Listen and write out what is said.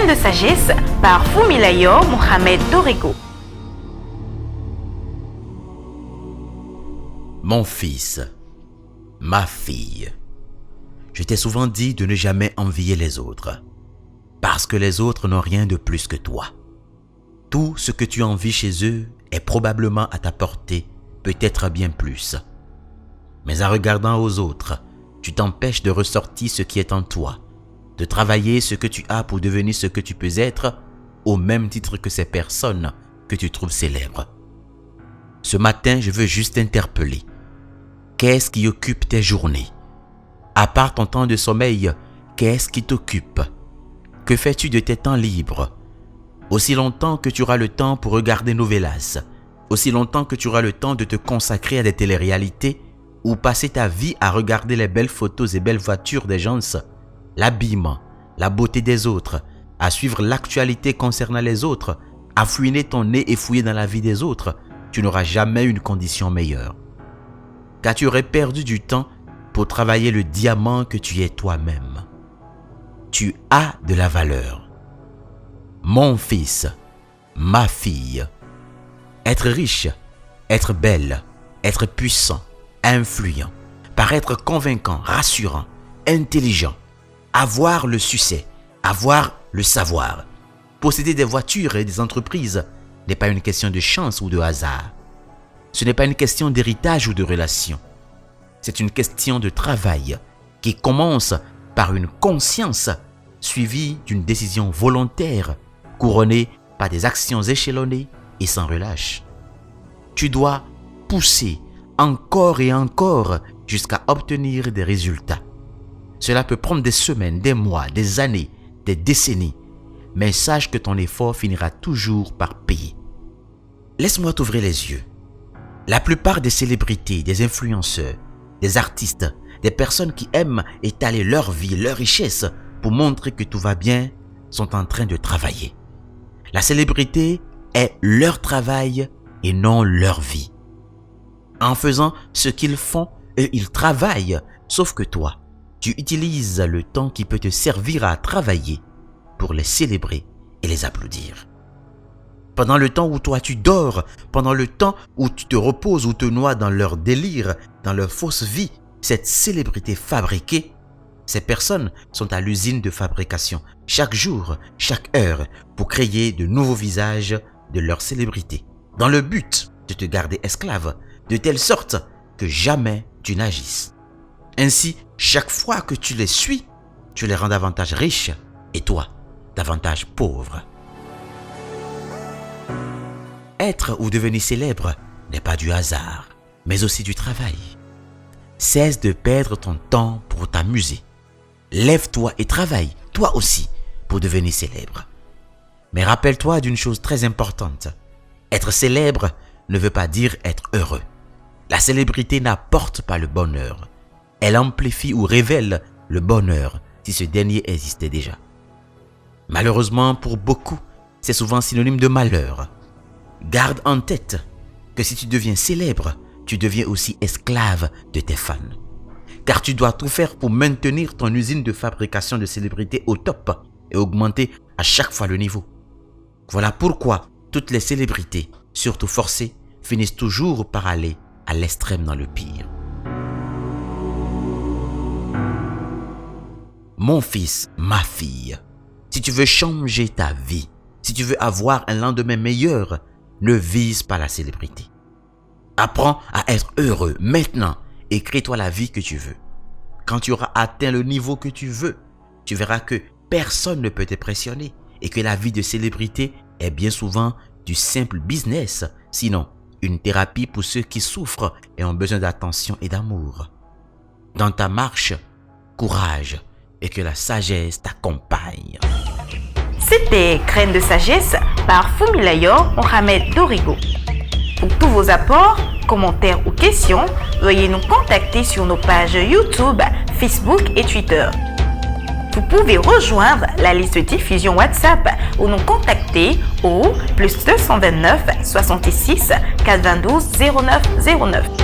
Graines de sagesse par Fumilayo Mohamed Dorigo. Mon fils, ma fille, je t'ai souvent dit de ne jamais envier les autres, parce que les autres n'ont rien de plus que toi. Tout ce que tu envies chez eux est probablement à ta portée, peut-être bien plus. Mais en regardant aux autres, tu t'empêches de ressortir ce qui est en toi, de travailler ce que tu as pour devenir ce que tu peux être, au même titre que ces personnes que tu trouves célèbres. Ce matin, je veux juste t'interpeller. Qu'est-ce qui occupe tes journées? À part ton temps de sommeil, qu'est-ce qui t'occupe? Que fais-tu de tes temps libres? Aussi longtemps que tu auras le temps pour regarder Novelas, aussi longtemps que tu auras le temps de te consacrer à des téléréalités ou passer ta vie à regarder les belles photos et belles voitures des gens, l'habillement, la beauté des autres, à suivre l'actualité concernant les autres, à fouiner ton nez et fouiller dans la vie des autres, tu n'auras jamais une condition meilleure. Car tu aurais perdu du temps pour travailler le diamant que tu es toi-même. Tu as de la valeur. Mon fils, ma fille. Être riche, être belle, être puissant, influent, paraître convaincant, rassurant, intelligent, avoir le succès, avoir le savoir, posséder des voitures et des entreprises n'est pas une question de chance ou de hasard. Ce n'est pas une question d'héritage ou de relation. C'est une question de travail qui commence par une conscience suivie d'une décision volontaire couronnée par des actions échelonnées et sans relâche. Tu dois pousser encore et encore jusqu'à obtenir des résultats. Cela peut prendre des semaines, des mois, des années, des décennies, mais sache que ton effort finira toujours par payer. Laisse-moi t'ouvrir les yeux. La plupart des célébrités, des influenceurs, des artistes, des personnes qui aiment étaler leur vie, leur richesse pour montrer que tout va bien, sont en train de travailler. La célébrité est leur travail et non leur vie. En faisant ce qu'ils font, eux, ils travaillent, sauf que toi, tu utilises le temps qui peut te servir à travailler pour les célébrer et les applaudir. Pendant le temps où toi tu dors, pendant le temps où tu te reposes ou te noies dans leur délire, dans leur fausse vie, cette célébrité fabriquée, ces personnes sont à l'usine de fabrication, chaque jour, chaque heure, pour créer de nouveaux visages de leur célébrité, dans le but de te garder esclave, de telle sorte que jamais tu n'agisses. Ainsi, chaque fois que tu les suis, tu les rends davantage riches et toi, davantage pauvre. Être ou devenir célèbre n'est pas du hasard, mais aussi du travail. Cesse de perdre ton temps pour t'amuser. Lève-toi et travaille, toi aussi, pour devenir célèbre. Mais rappelle-toi d'une chose très importante. Être célèbre ne veut pas dire être heureux. La célébrité n'apporte pas le bonheur. Elle amplifie ou révèle le bonheur si ce dernier existait déjà. Malheureusement, pour beaucoup, c'est souvent synonyme de malheur. Garde en tête que si tu deviens célèbre, tu deviens aussi esclave de tes fans. Car tu dois tout faire pour maintenir ton usine de fabrication de célébrités au top et augmenter à chaque fois le niveau. Voilà pourquoi toutes les célébrités, surtout forcées, finissent toujours par aller à l'extrême dans le pire. Mon fils, ma fille, si tu veux changer ta vie, si tu veux avoir un lendemain meilleur, ne vise pas la célébrité. Apprends à être heureux maintenant et crée-toi la vie que tu veux. Quand tu auras atteint le niveau que tu veux, tu verras que personne ne peut t'impressionner et que la vie de célébrité est bien souvent du simple business, sinon une thérapie pour ceux qui souffrent et ont besoin d'attention et d'amour. Dans ta marche, courage et que la sagesse t'accompagne. C'était Graines de sagesse par Fumilayo Mohamed Dorigo. Pour tous vos apports, commentaires ou questions, veuillez nous contacter sur nos pages YouTube, Facebook et Twitter. Vous pouvez rejoindre la liste de diffusion WhatsApp ou nous contacter au +229 66 422 09 09.